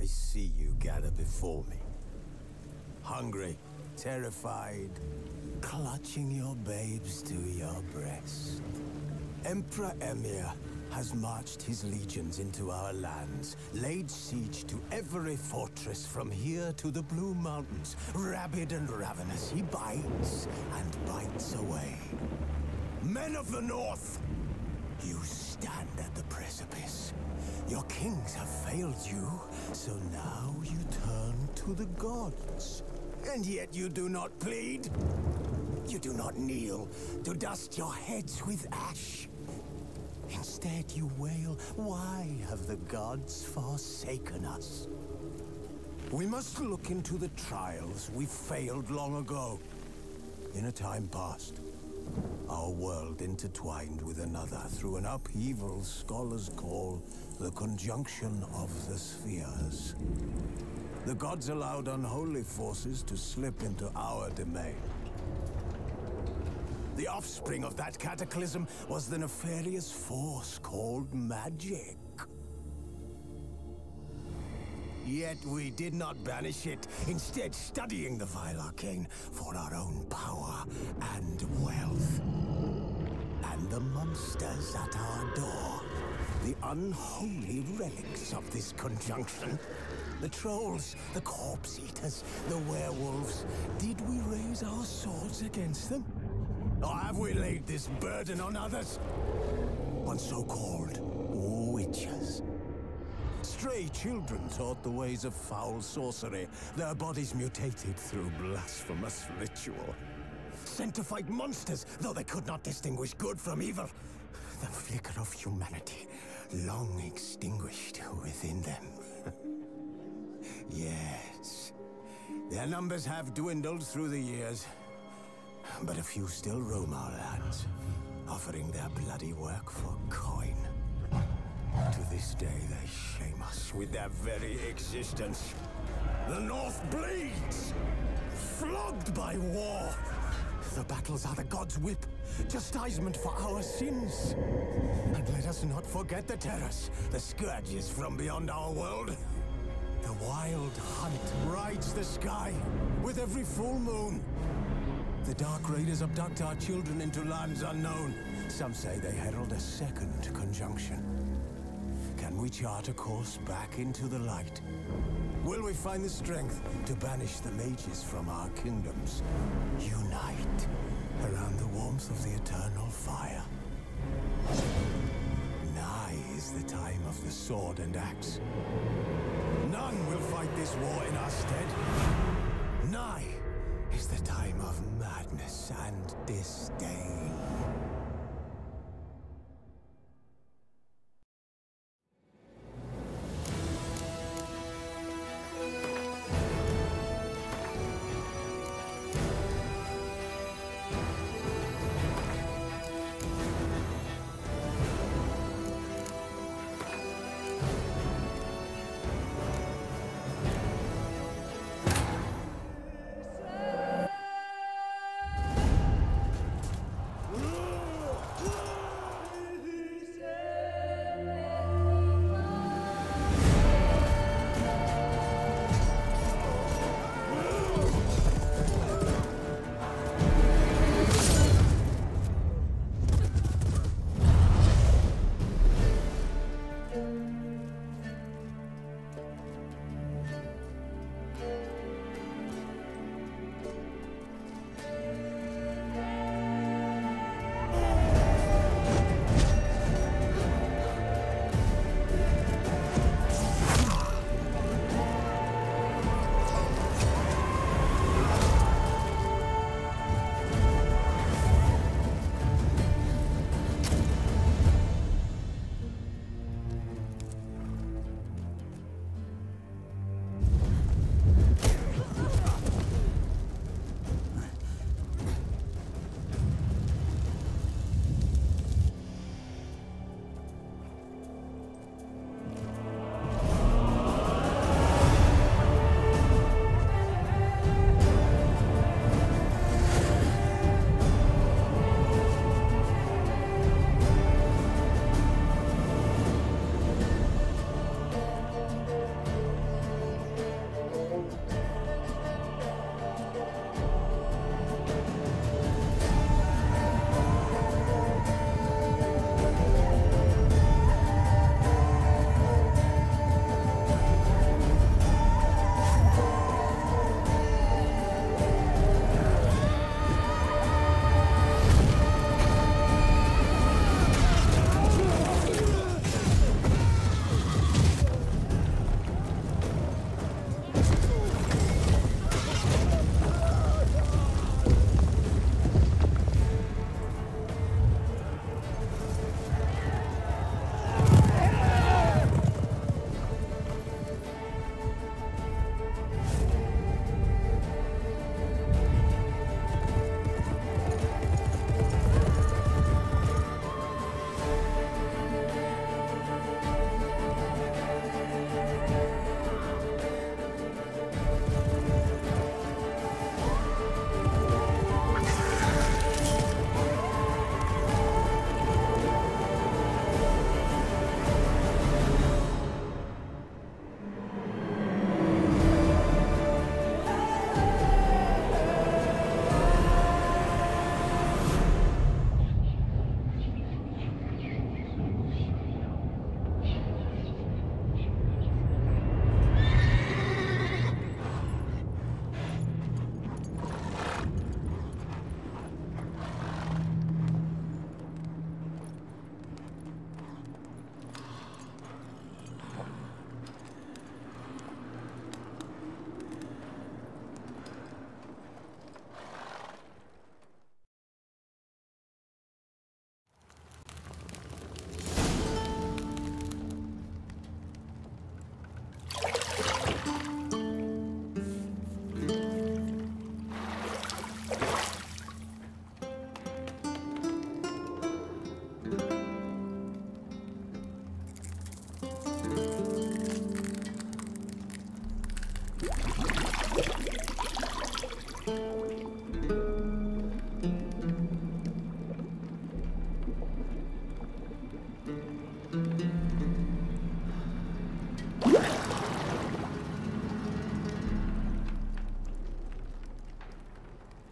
see you gather before me. Hungry, terrified, clutching your babes to your breast. Emperor Emir has marched his legions into our lands, laid siege to every fortress from here to the Blue Mountains. Rabid and ravenous, he bites and bites away. Men of the North, you stand at the precipice. Your kings have failed you, so now you turn to the gods. And yet you do not plead. You do not kneel to dust your heads with ash. Instead you wail, why have the gods forsaken us? We must look into the trials we failed long ago. In a time past, our world intertwined with another through an upheaval scholars call the conjunction of the spheres. The gods allowed unholy forces to slip into our domain. The offspring of that cataclysm was the nefarious force called magic. Yet we did not banish it, instead studying the vile arcane for our own power and wealth. And the monsters at our door, the unholy relics of this conjunction. The trolls, the corpse eaters, the werewolves. Did we raise our swords against them? Or have we laid this burden on others? On so-called witches. Stray children taught the ways of foul sorcery, their bodies mutated through blasphemous ritual. Sent to fight monsters, though they could not distinguish good from evil. The flicker of humanity, long extinguished within them. Yes, their numbers have dwindled through the years. But a few still roam our lands, offering their bloody work for coin. To this day, they shame us with their very existence. The North bleeds, flogged by war. The battles are the gods' whip, chastisement for our sins. And let us not forget the terrors, the scourges from beyond our world. The wild hunt rides the sky with every full moon. The Dark Raiders abduct our children into lands unknown. Some say they herald a second conjunction. Can we chart a course back into the light? Will we find the strength to banish the mages from our kingdoms? Unite around the warmth of the eternal fire. Nigh is the time of the sword and axe. None will fight this war in our stead. Nigh is the time of madness and disdain.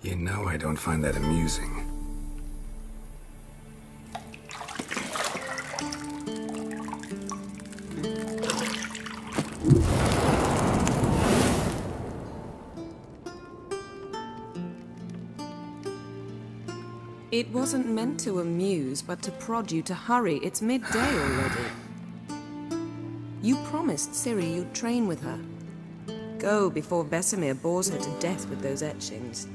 You know I don't find that amusing. It wasn't meant to amuse, but to prod you to hurry. It's midday already. You promised Ciri you'd train with her. Go before Vesemir bores her to death with those etchings.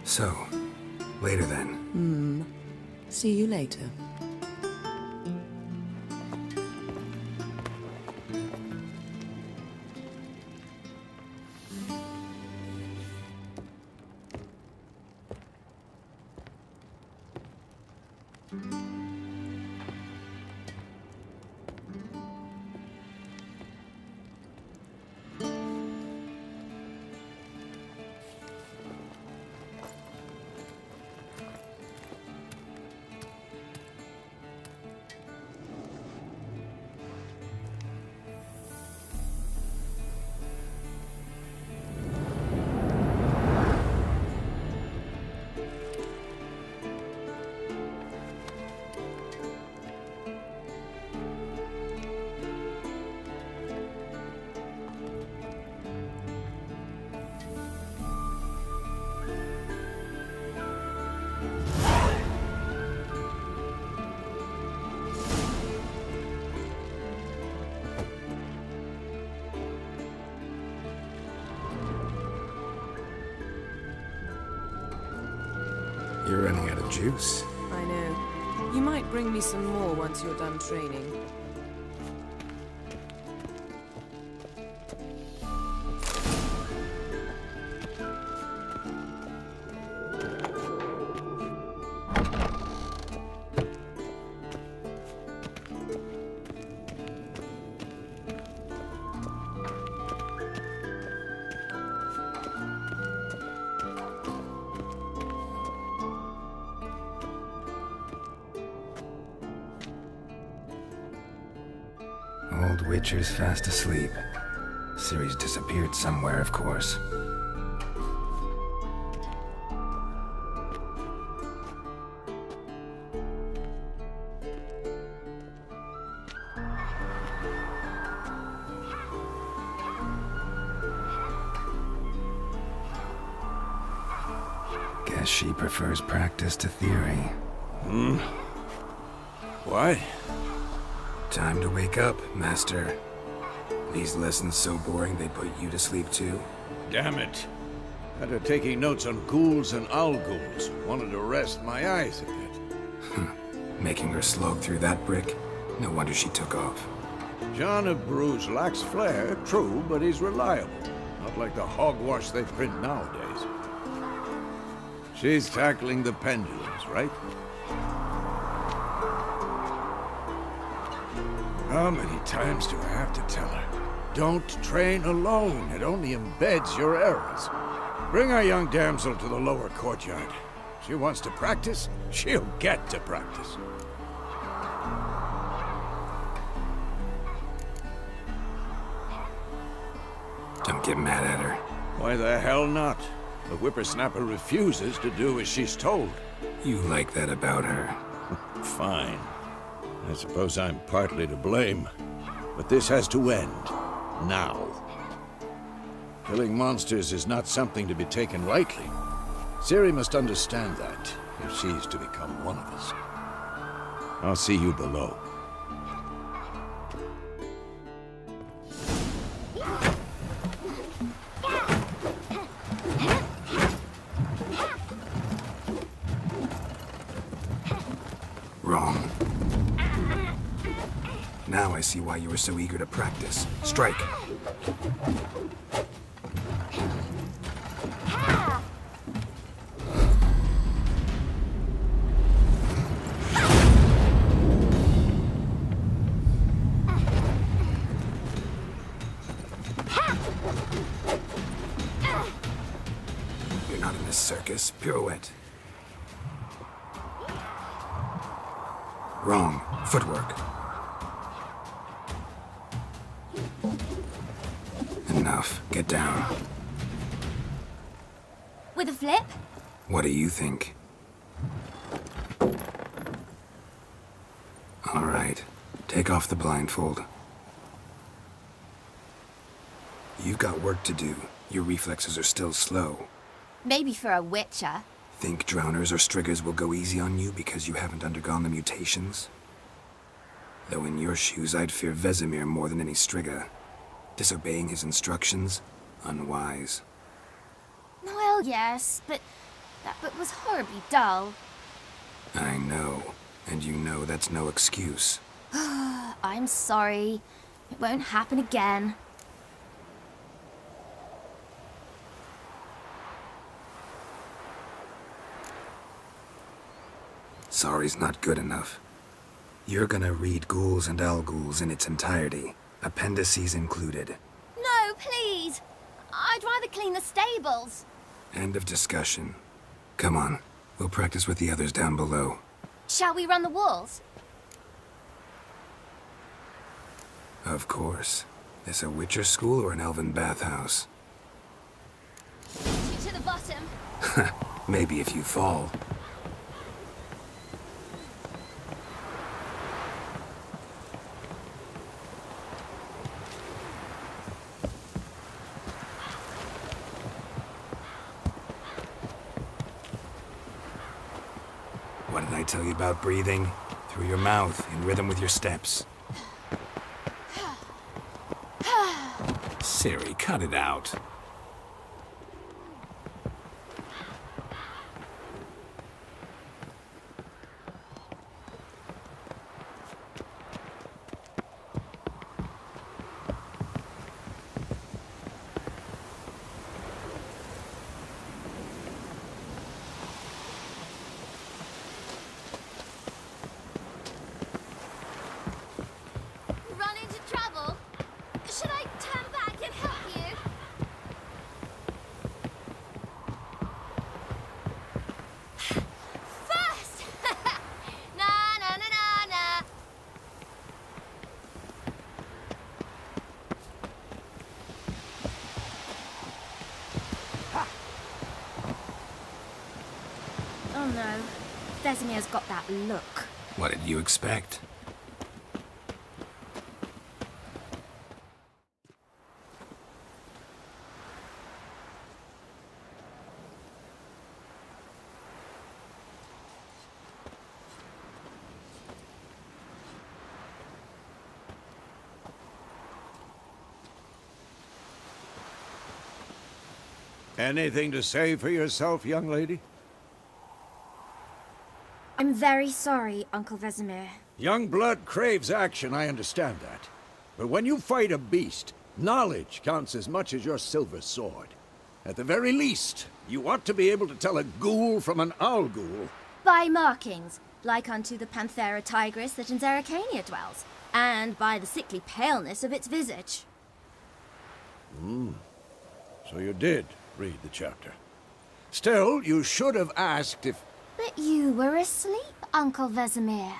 So, later then. See you later. You're running out of juice. I know. You might bring me some more once you're done training. Old Witcher's fast asleep. Ciri's disappeared somewhere, of course. Guess she prefers practice to theory. Why? Time to wake up, Master. These lessons so boring they put you to sleep too? Damn it. Had her taking notes on ghouls and owl ghouls. Wanted to rest my eyes a bit. Making her slog through that brick? No wonder she took off. John of Bruges lacks flair, true, but he's reliable. Not like the hogwash they print nowadays. She's tackling the pendulums, right? How many times do I have to tell her? Don't train alone. It only embeds your errors. Bring our young damsel to the lower courtyard. She wants to practice, she'll get to practice. Don't get mad at her. Why the hell not? The whippersnapper refuses to do as she's told. You like that about her. Fine. I suppose I'm partly to blame. But this has to end. Now. Killing monsters is not something to be taken lightly. Ciri must understand that, if she's to become one of us. I'll see you below. Wrong. Now I see why you were so eager to practice. Strike. a circus. Pirouette. Wrong. Footwork. Enough. Get down. With a flip? What do you think? All right. Take off the blindfold. You've got work to do. Your reflexes are still slow. Maybe for a witcher. Think drowners or striggers will go easy on you because you haven't undergone the mutations? Though in your shoes, I'd fear Vesemir more than any strigger. Disobeying his instructions? Unwise. Well, yes, but that book was horribly dull. I know. And you know that's no excuse. I'm sorry. It won't happen again. Sorry's not good enough. You're gonna read Ghouls and Al-Ghouls in its entirety, appendices included. No, please! I'd rather clean the stables. End of discussion. Come on, we'll practice with the others down below. Shall we run the walls? Of course. This a Witcher school or an elven bathhouse? To the bottom. Maybe if you fall. What did I tell you about breathing? Through your mouth, in rhythm with your steps. Siri, cut it out. Run into trouble? Should I turn back and help you? First! Na na na na na. Oh no. Vesemir's got that look. What did you expect? Anything to say for yourself, young lady? I'm very sorry, Uncle Vesemir. Young blood craves action, I understand that. But when you fight a beast, knowledge counts as much as your silver sword. At the very least, you ought to be able to tell a ghoul from an owl-ghoul. By markings, like unto the Panthera tigris that in Zerrikania dwells, and by the sickly paleness of its visage. So you did read the chapter. Still, you should have asked if... But you were asleep, Uncle Vesemir.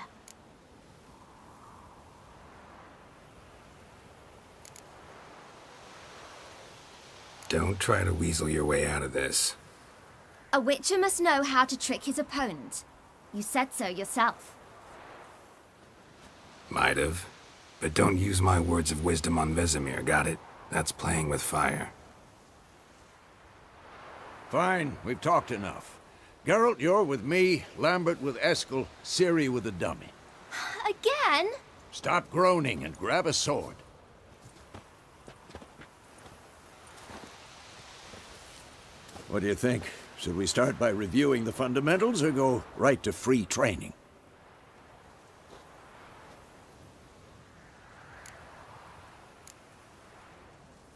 Don't try to weasel your way out of this. A witcher must know how to trick his opponent. You said so yourself. Might have. But don't use my words of wisdom on Vesemir, got it? That's playing with fire. Fine, we've talked enough. Geralt, you're with me, Lambert with Eskel, Ciri with the dummy. Again? Stop groaning and grab a sword. What do you think? Should we start by reviewing the fundamentals or go right to free training?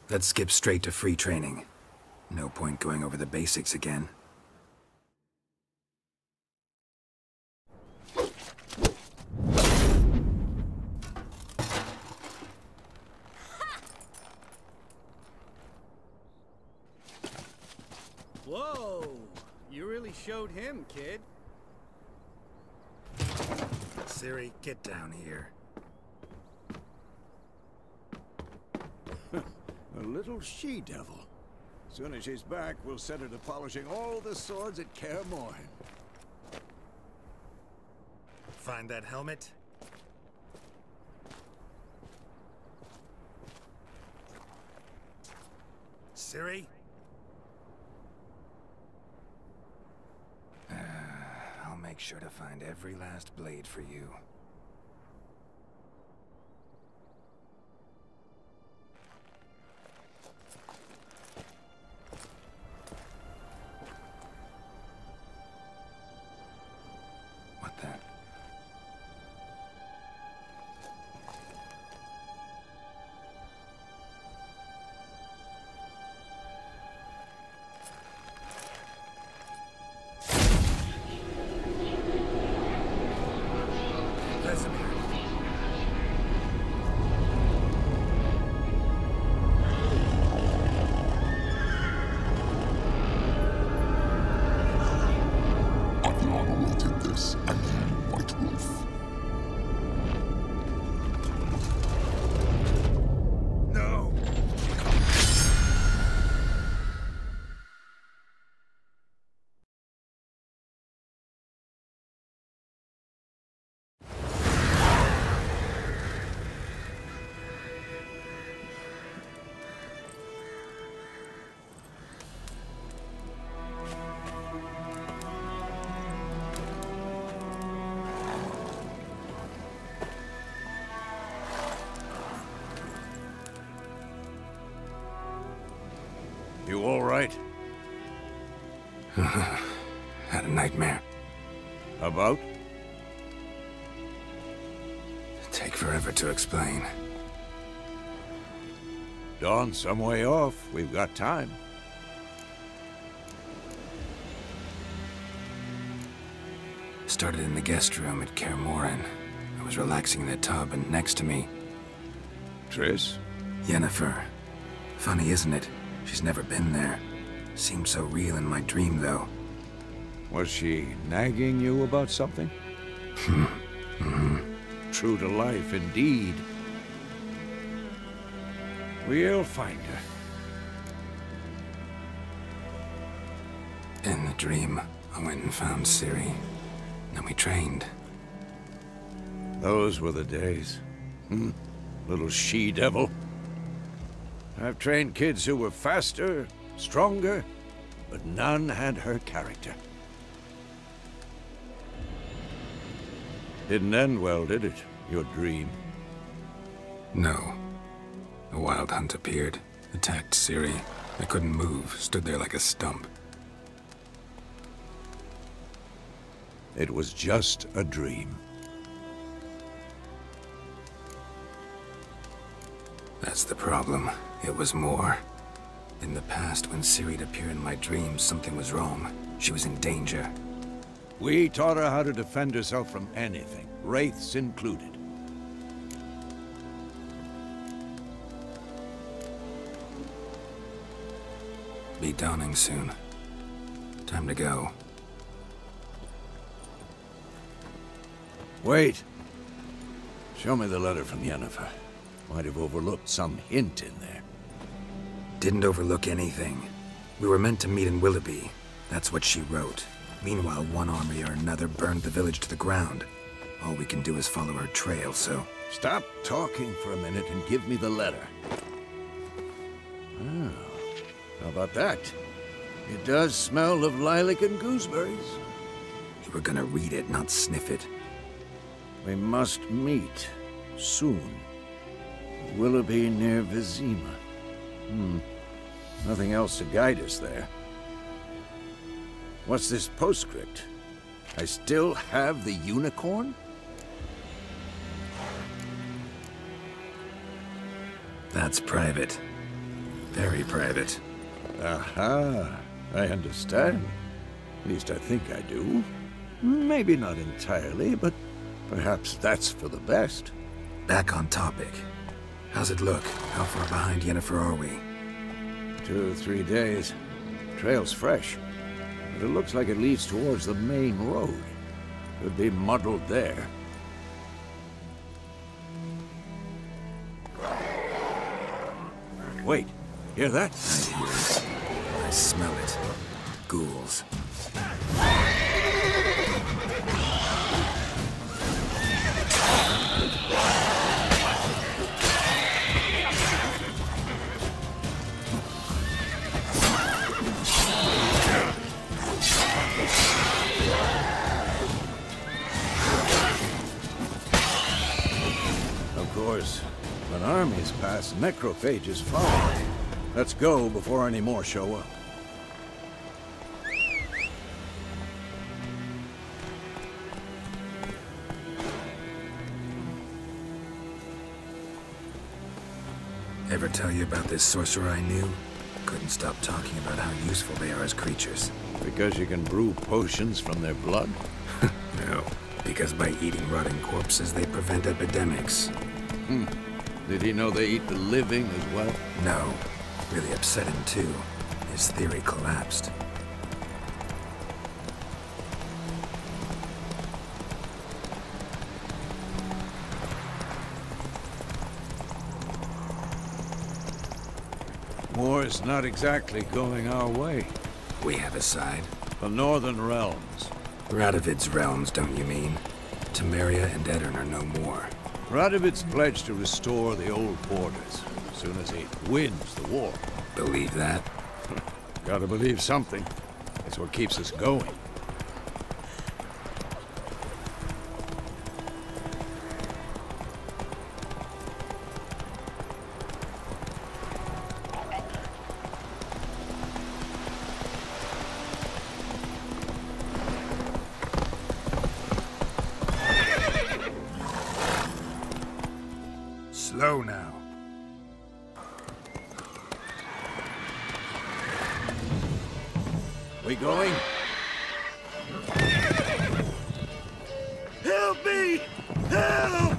Let's skip straight to free training. No point going over the basics again. Whoa! You really showed him, kid. Ciri, get down here. A little she-devil. Soon as she's back, we'll set her to polishing all the swords at Kaer Morhen. Find that helmet? Ciri? I'll make sure to find every last blade for you. What the? You all right? Had a nightmare. About? Take forever to explain. Dawn's some way off. We've got time. Started in the guest room at Kaer Morhen. I was relaxing in the tub, and next to me... Triss? Yennefer. Funny, isn't it? She's never been there. Seemed so real in my dream, though. Was she nagging you about something? True to life, indeed. We'll find her. In the dream, I went and found Ciri. Then we trained. Those were the days. Little she-devil. I've trained kids who were faster, stronger, but none had her character. Didn't end well, did it? Your dream? No. A wild hunt appeared, attacked Ciri. I couldn't move, stood there like a stump. It was just a dream. That's the problem. It was more. In the past, when Ciri'd appear in my dreams, something was wrong. She was in danger. We taught her how to defend herself from anything, wraiths included. Be dawning soon. Time to go. Wait. Show me the letter from Yennefer. Might have overlooked some hint in there. Didn't overlook anything. We were meant to meet in Willoughby. That's what she wrote. Meanwhile, one army or another burned the village to the ground. All we can do is follow her trail, so... Stop talking for a minute and give me the letter. Oh, how about that? It does smell of lilac and gooseberries. You were gonna read it, not sniff it. We must meet soon. Willoughby near Vizima. Nothing else to guide us there. What's this postscript? I still have the unicorn? That's private. Very private. Aha, I understand. At least I think I do. Maybe not entirely, but perhaps that's for the best. Back on topic. How's it look? How far behind Yennefer are we? 2 or 3 days. Trail's fresh. But it looks like it leads towards the main road. Could be muddled there. Wait, hear that? I hear it. I smell it. Ghouls. Of course, when armies pass, necrophages follow. Let's go before any more show up. Ever tell you about this sorcerer I knew? Couldn't stop talking about how useful they are as creatures. Because you can brew potions from their blood? No, because by eating rotting corpses, they prevent epidemics. Did he know they eat the living as well? No. Really upset him, too. His theory collapsed. War's not exactly going our way. We have a side. The Northern Realms. Radovid's realms, don't you mean? Temeria and Edirn are no more. Radovid's pledged to restore the old borders as soon as he wins the war. Believe that? Gotta believe something. It's what keeps us going. Slow now. We going? Help me! Help!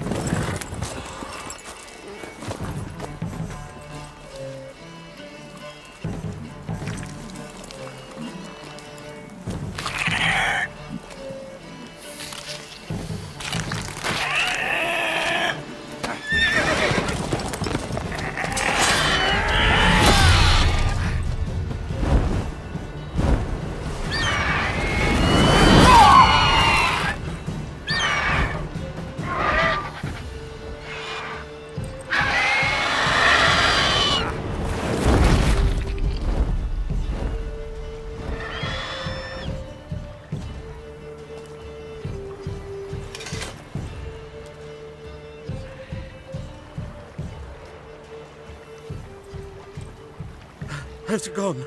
Has it gone?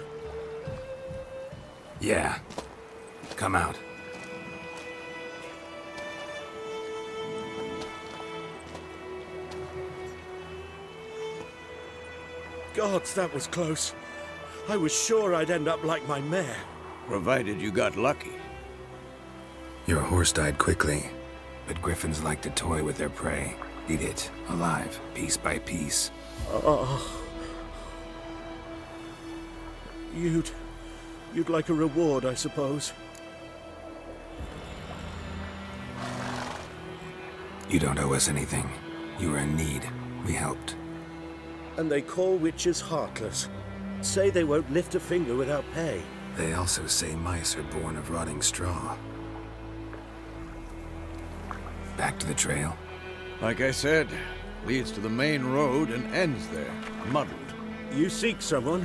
Yeah. Come out. Gods, that was close. I was sure I'd end up like my mare. Provided you got lucky. Your horse died quickly, but griffins like to toy with their prey. Eat it, alive, piece by piece. Oh. You'd like a reward, I suppose. You don't owe us anything. You were in need. We helped. And they call witches heartless. Say they won't lift a finger without pay. They also say mice are born of rotting straw. Back to the trail? Like I said, leads to the main road and ends there, muddled. You seek someone?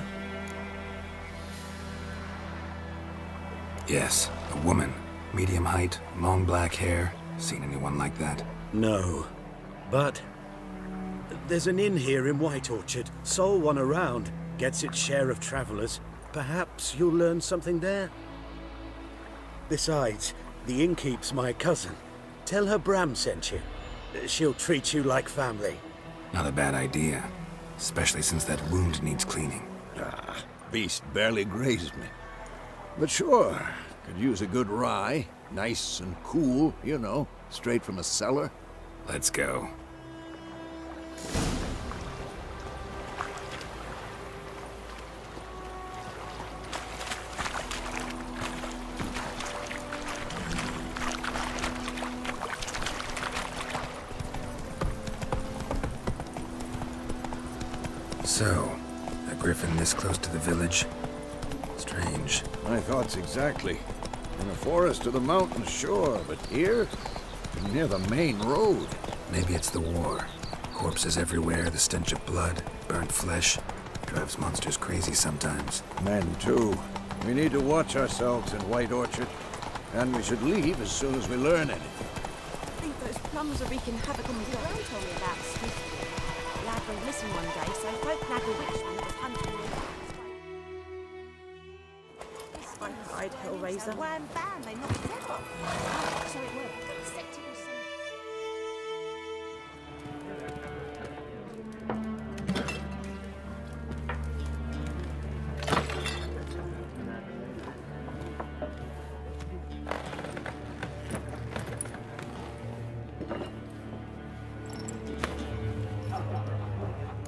Yes, a woman. Medium height, long black hair. Seen anyone like that? No. But there's an inn here in White Orchard. Sole one around. Gets its share of travelers. Perhaps you'll learn something there? Besides, the innkeep's my cousin. Tell her Bram sent you. She'll treat you like family. Not a bad idea. Especially since that wound needs cleaning. Beast barely grazed me. But sure, could use a good rye. Nice and cool, you know, straight from a cellar. Let's go. griffin this close to the village. Strange. My thoughts exactly. In a forest to the mountain, sure, but here? Near the main road. Maybe it's the war. Corpses everywhere, the stench of blood, burnt flesh. Drives monsters crazy sometimes. Men, too. We need to watch ourselves in White Orchard. And we should leave as soon as we learn anything. I think those plums are wreaking havoc on the ground. Told me about Swiftly. The lad went missing one day, so folk nagged a witchman that was hunting him. I cried, Hellraiser. Wham bam, they knocked his head off. So it worked. Except it was some...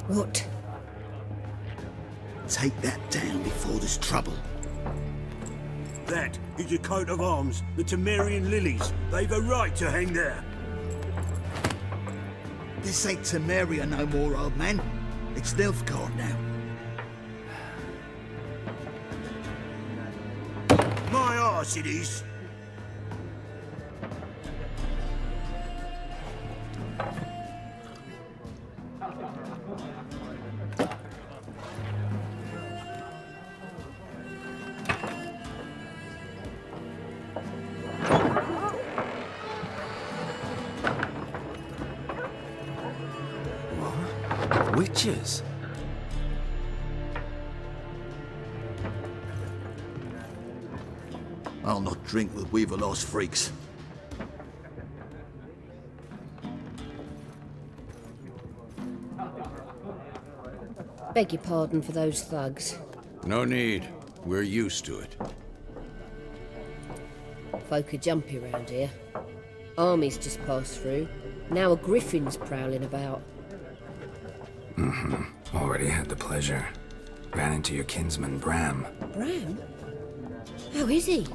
What? Take that down before there's trouble. That is a coat of arms, the Temerian lilies. They've a right to hang there. This ain't Temeria no more, old man. It's Nilfgaard now. My arse it is. Witches? I'll not drink with Weaverlost freaks. Beg your pardon for those thugs. No need. We're used to it. Folk are jumpy round here. Armies just passed through. Now a griffin's prowling about. Already had the pleasure. Ran into your kinsman, Bram. Bram? How is he?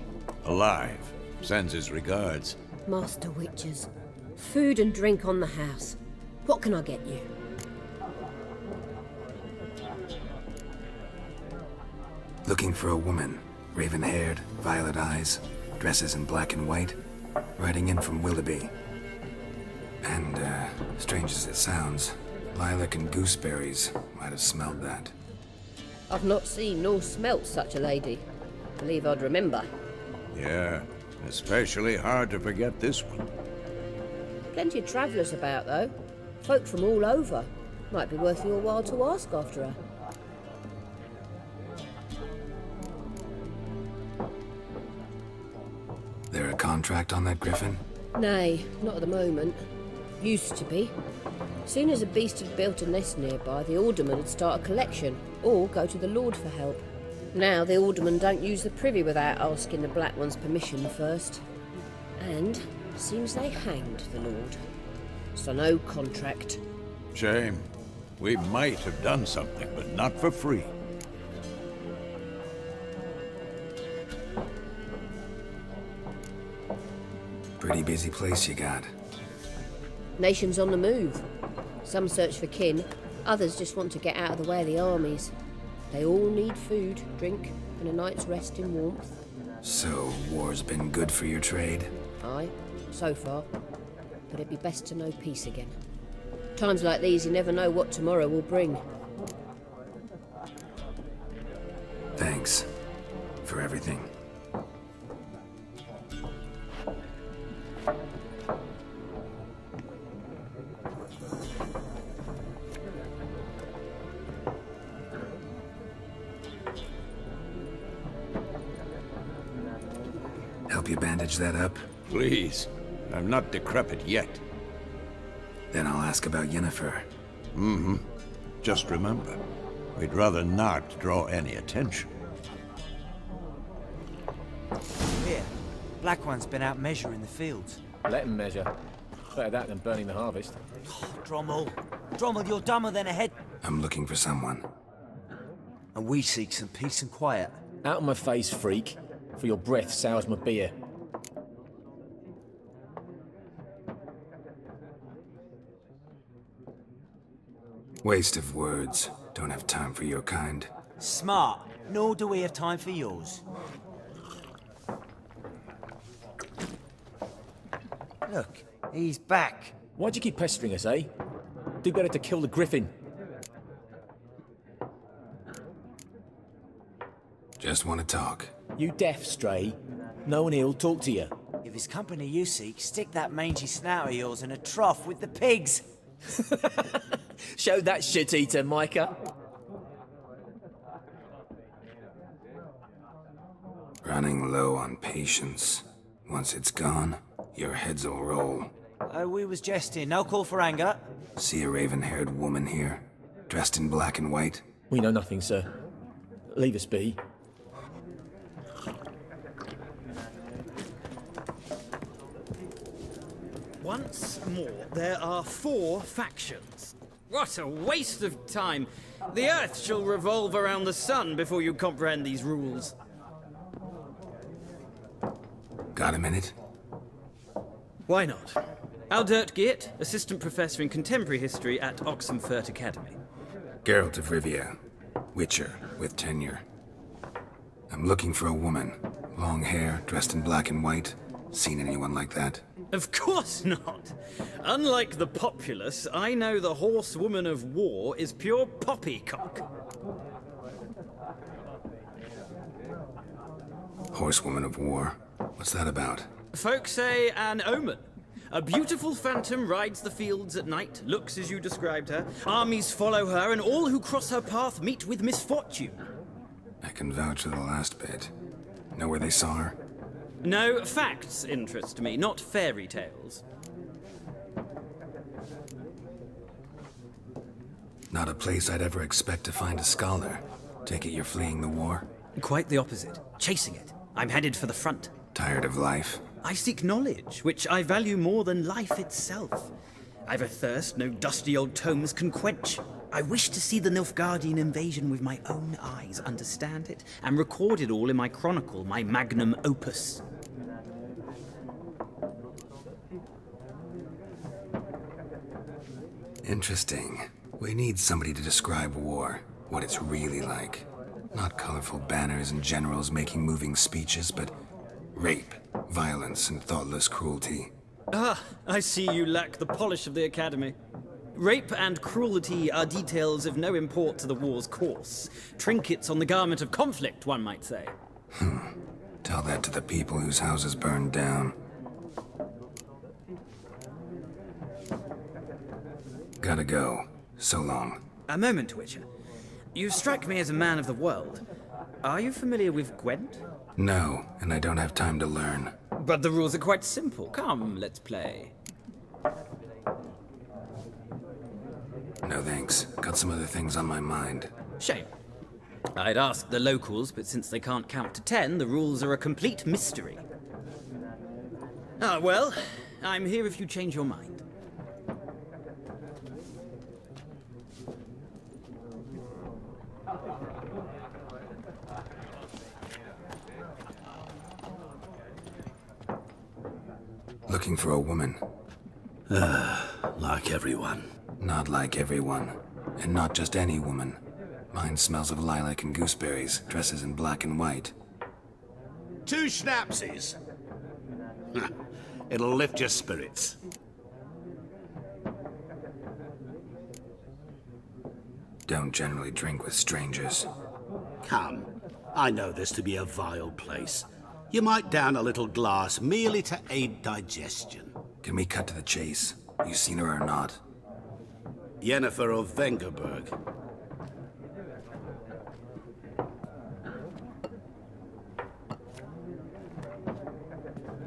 Alive. Sends his regards. Master Witches. Food and drink on the house. What can I get you? Looking for a woman. Raven-haired, violet eyes, dresses in black and white. Riding in from Willoughby. And, strange as it sounds, lilac and gooseberries might have smelled that. I've not seen nor smelt such a lady. Believe I'd remember. Yeah, especially hard to forget this one. Plenty of travellers about, though. Folk from all over. Might be worth your while to ask after her. There a contract on that griffin? Nay, not at the moment. Used to be. Soon as a beast had built a nest nearby, the alderman would start a collection, or go to the Lord for help. Now the aldermen don't use the privy without asking the Black One's permission first. And seems they hanged the Lord. So no contract. Shame. We might have done something, but not for free. Pretty busy place you got. Nations on the move. Some search for kin, others just want to get out of the way of the armies. They all need food, drink, and a night's rest in warmth. So, war's been good for your trade? Aye, so far. But it'd be best to know peace again. Times like these, you never know what tomorrow will bring. Thanks. For everything. Help you bandage that up? Please. I'm not decrepit yet. Then I'll ask about Yennefer. Mm-hmm. Just remember, we'd rather not draw any attention. Here, Black One's been out measuring the fields. Let him measure. Better that than burning the harvest. Drommel. Drommel, you're dumber than a head. I'm looking for someone. And we seek some peace and quiet. Out of my face, freak. For your breath sours my beer. Waste of words. Don't have time for your kind. Smart. Nor do we have time for yours. Look, he's back. Why'd you keep pestering us, eh? Do better to kill the griffin. Just want to talk. You deaf, Stray? No one here'll talk to you. If it's company you seek, stick that mangy snout of yours in a trough with the pigs. Show that shit-eater, Micah. Running low on patience. Once it's gone, your heads will roll. We was jesting. No call for anger. See a raven-haired woman here, dressed in black and white? We know nothing, sir. Leave us be. Once more, there are 4 factions. What a waste of time. The Earth shall revolve around the sun before you comprehend these rules. Got a minute? Why not? Aldert Geert, Assistant Professor in Contemporary History at Oxenfurt Academy. Geralt of Rivia, Witcher with tenure. I'm looking for a woman. Long hair, dressed in black and white. Seen anyone like that? Of course not. Unlike the populace, I know the horsewoman of war is pure poppycock. Horsewoman of war? What's that about? Folk say an omen. A beautiful phantom rides the fields at night, looks as you described her. Armies follow her, and all who cross her path meet with misfortune. I can vouch for the last bit. Know where they saw her? No, facts interest me, not fairy tales. Not a place I'd ever expect to find a scholar. Take it you're fleeing the war? Quite the opposite. Chasing it. I'm headed for the front. Tired of life? I seek knowledge, which I value more than life itself. I've a thirst no dusty old tomes can quench. I wish to see the Nilfgaardian invasion with my own eyes, understand it, and record it all in my chronicle, my magnum opus. Interesting. We need somebody to describe war, what it's really like. Not colorful banners and generals making moving speeches, but rape, violence, and thoughtless cruelty. Ah, I see you lack the polish of the Academy. Rape and cruelty are details of no import to the war's course. Trinkets on the garment of conflict, one might say. Tell that to the people whose houses burned down. Gotta go. So long. A moment, Witcher. You strike me as a man of the world. Are you familiar with Gwent? No, and I don't have time to learn. But the rules are quite simple. Come, let's play. No thanks. Got some other things on my mind. Shame. I'd ask the locals, but since they can't count to 10, the rules are a complete mystery. Ah, well, I'm here if you change your mind. Looking for a woman. Like everyone. Not like everyone. And not just any woman. Mine smells of lilac and gooseberries, dresses in black and white. 2 schnapsies. It'll lift your spirits. Don't generally drink with strangers. Come. I know this to be a vile place. You might down a little glass merely to aid digestion. Can we cut to the chase? You seen her or not? Yennefer of Vengerberg.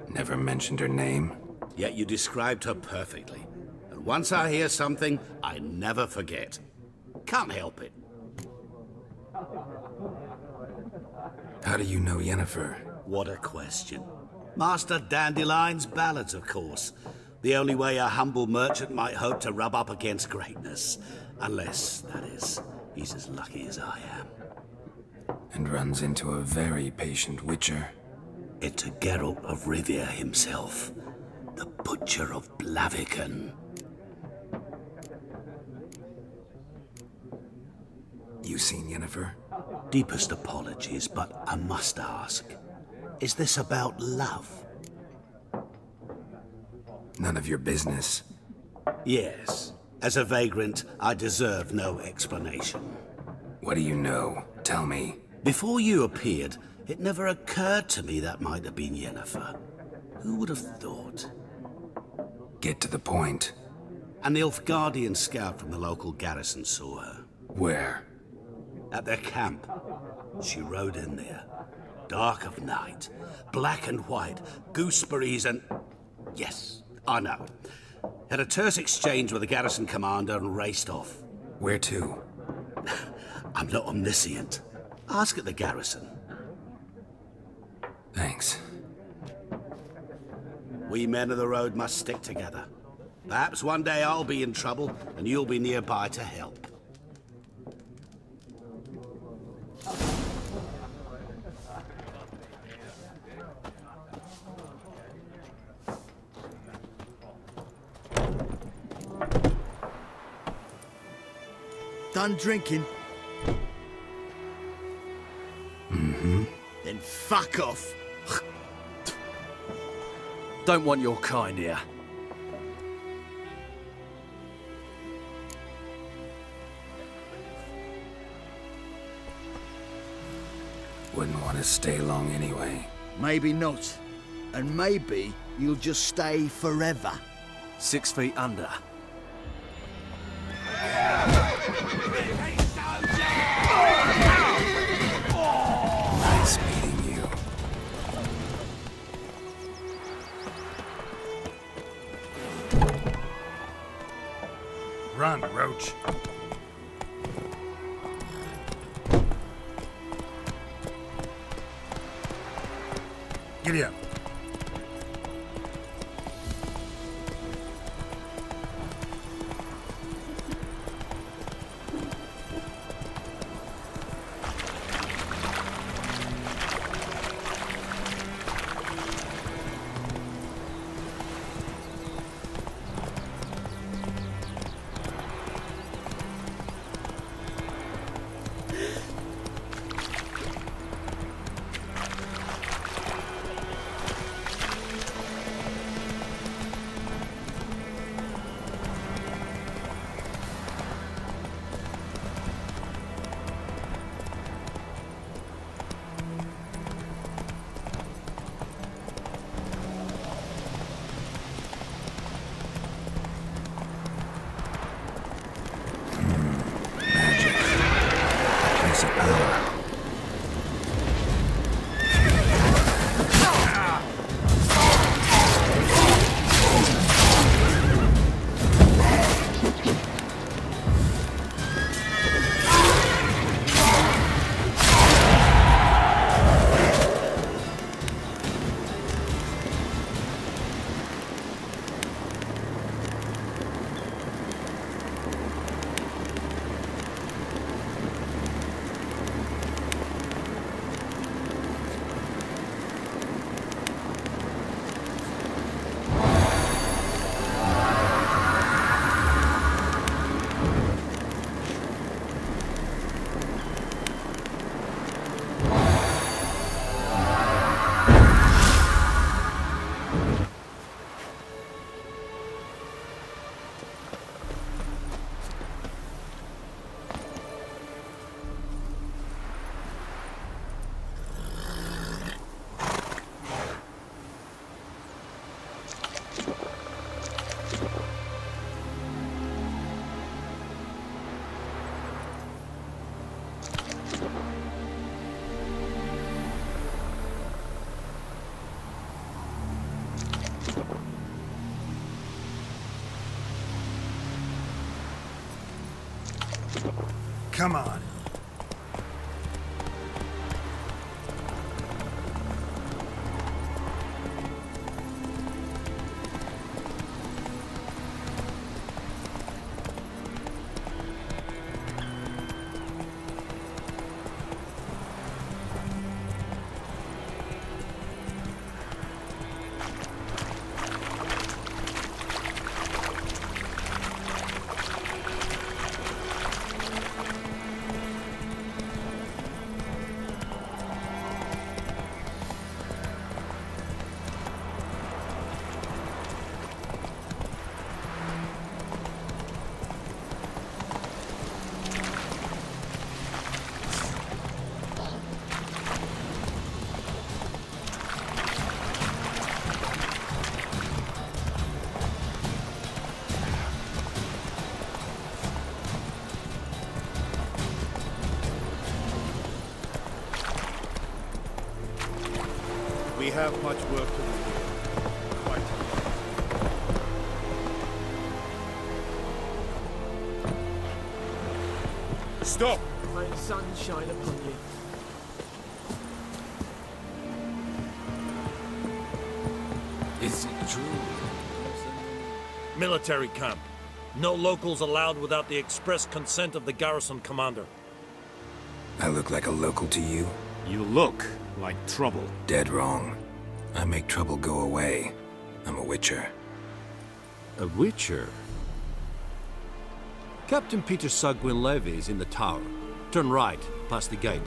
Never mentioned her name. Yet you described her perfectly. And once I hear something, I never forget. Can't help it. How do you know Yennefer? What a question. Master Dandelion's ballads, of course. The only way a humble merchant might hope to rub up against greatness. Unless, that is, he's as lucky as I am. And runs into a very patient witcher. Into Geralt of Rivia himself. The Butcher of Blaviken. You seen Yennefer? Deepest apologies, but I must ask. Is this about love? None of your business. Yes. As a vagrant, I deserve no explanation. What do you know? Tell me. Before you appeared, it never occurred to me that might have been Yennefer. Who would have thought? Get to the point. An Nilfgaardian scout from the local garrison saw her. Where? At their camp. She rode in there. Dark of night. Black and white. Gooseberries and... Yes, I know. Had a terse exchange with the garrison commander and raced off. Where to? I'm not omniscient. Ask at the garrison. Thanks. We men of the road must stick together. Perhaps one day I'll be in trouble and you'll be nearby to help. Done drinking? Mm-hmm. Then fuck off. Don't want your kind here. Wouldn't want to stay long anyway. Maybe not. And maybe you'll just stay forever. 6 feet under. Nice meeting you. Run, Roach. Giddy up. Come on. have much work to do. Quite. Stop! May the sun shine upon you. Is it true? Military camp. No locals allowed without the express consent of the garrison commander. I look like a local to you? You look like trouble. Dead wrong. I make trouble go away. I'm a witcher. A witcher? Captain Peter Sagwin Levy is in the tower. Turn right, past the gate.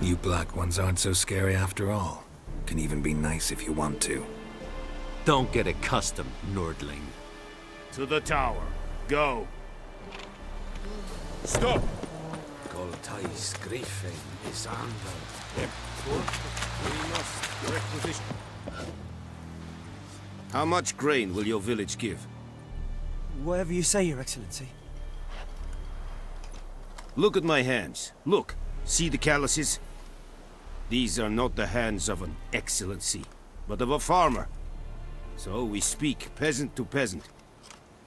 You black ones aren't so scary after all. Can even be nice if you want to. Don't get accustomed, Nordling. To the tower. Go. Stop! Goltais Griffin is under. We must requisition. How much grain will your village give? Whatever you say, Your Excellency. Look at my hands. Look. See the calluses? These are not the hands of an excellency, but of a farmer. So we speak peasant to peasant.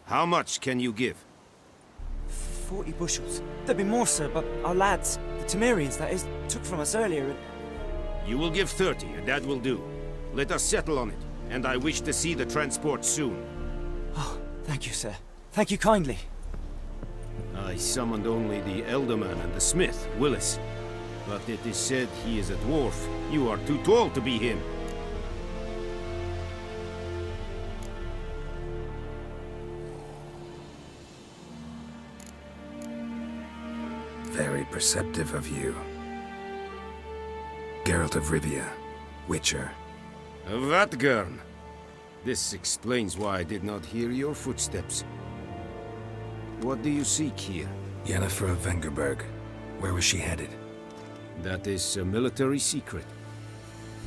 How much can you give? 40 bushels. There'd be more, sir, but our lads, the Temerians, that is, took from us earlier and... You will give 30, and that will do. Let us settle on it, and I wish to see the transport soon. Oh, thank you, sir. Thank you kindly. I summoned only the Elderman and the smith, Willis. But it is said he is a dwarf. You are too tall to be him. Very perceptive of you. Geralt of Rivia, Witcher. Vatgern. This explains why I did not hear your footsteps. What do you seek here? Yennefer of Vengerberg. Where was she headed? That is a military secret.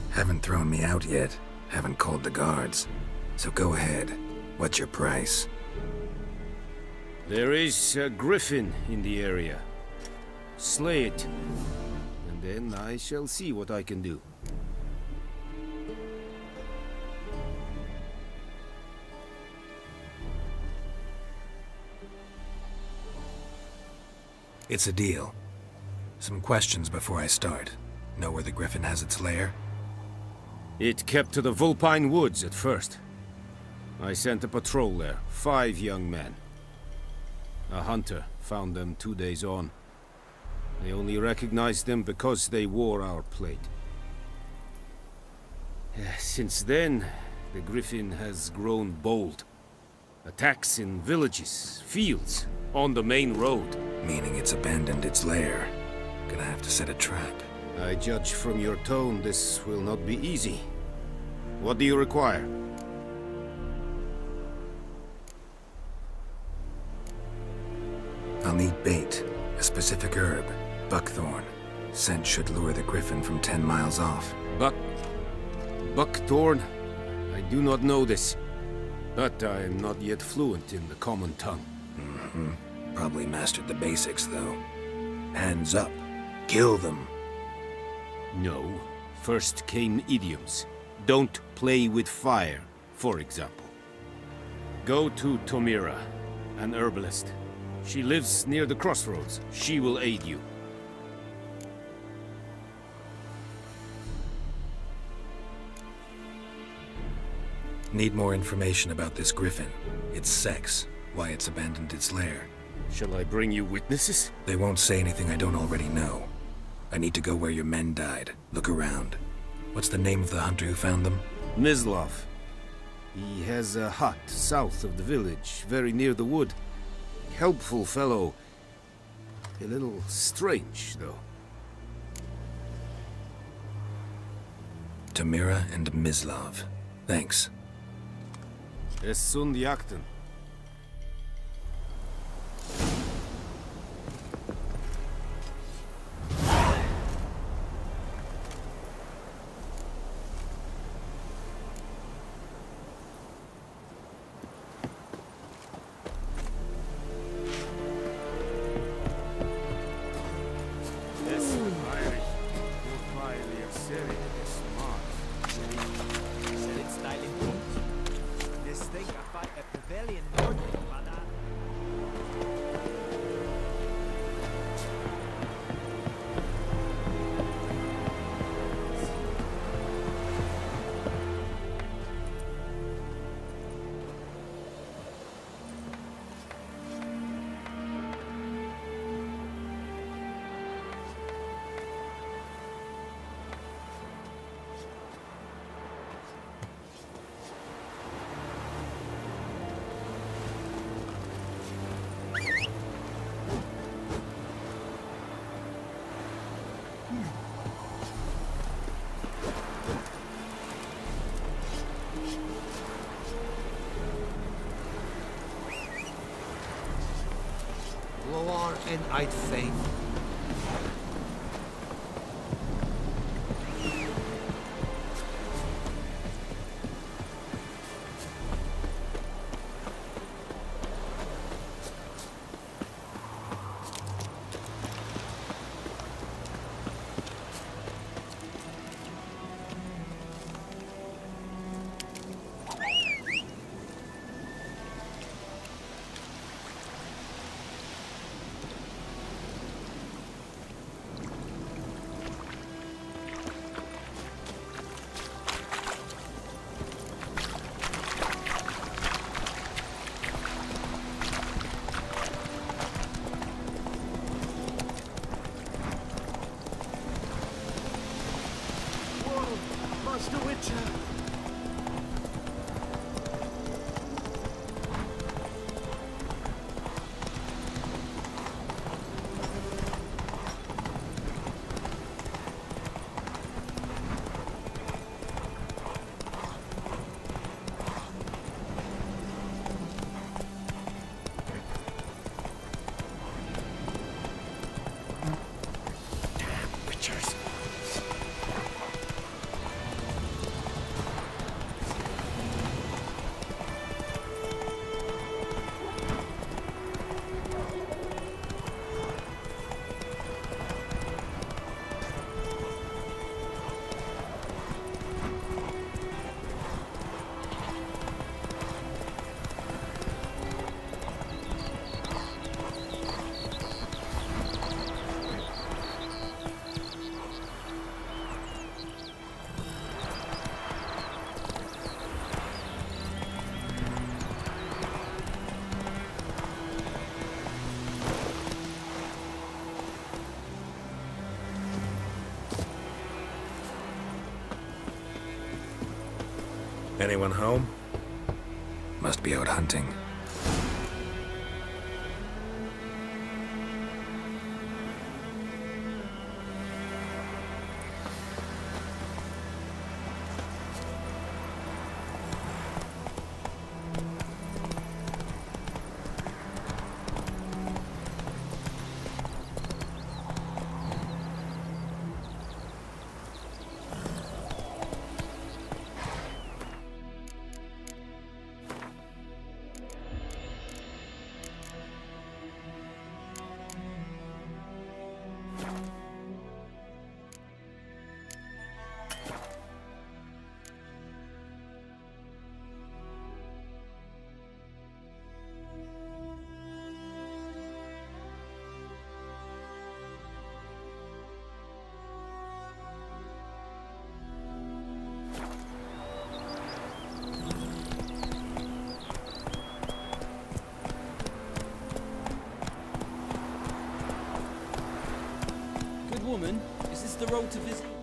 Haven't thrown me out yet. Haven't called the guards. So go ahead. What's your price? There is a griffin in the area. Slay it. And then I shall see what I can do. It's a deal. Some questions before I start. Know where the griffin has its lair? It kept to the Vulpine Woods at first. I sent a patrol there, 5 young men. A hunter found them 2 days on. They only recognized them because they wore our plate. Since then, the griffin has grown bold. Attacks in villages, fields, on the main road. Meaning it's abandoned its lair. Gonna have to set a trap. I judge from your tone this will not be easy. What do you require? I'll need bait. A specific herb. Buckthorn. Scent should lure the griffin from 10 miles off. Buckthorn? I do not know this. But I am not yet fluent in the common tongue. Probably mastered the basics, though. Hands up. Kill them. No. First came idioms. Don't play with fire, for example. Go to Tomira, an herbalist. She lives near the crossroads. She will aid you. Need more information about this griffin. Its sex. Why it's abandoned its lair. Shall I bring you witnesses? They won't say anything I don't already know. I need to go where your men died. Look around. What's the name of the hunter who found them? Mislav. He has a hut south of the village, very near the wood. Helpful fellow. A little strange, though. Tamira and Mislav. Thanks. Es sunt jakten. War and I'd faith. Master Witcher! Anyone home? Must be out hunting. Woman, is this the road to visit?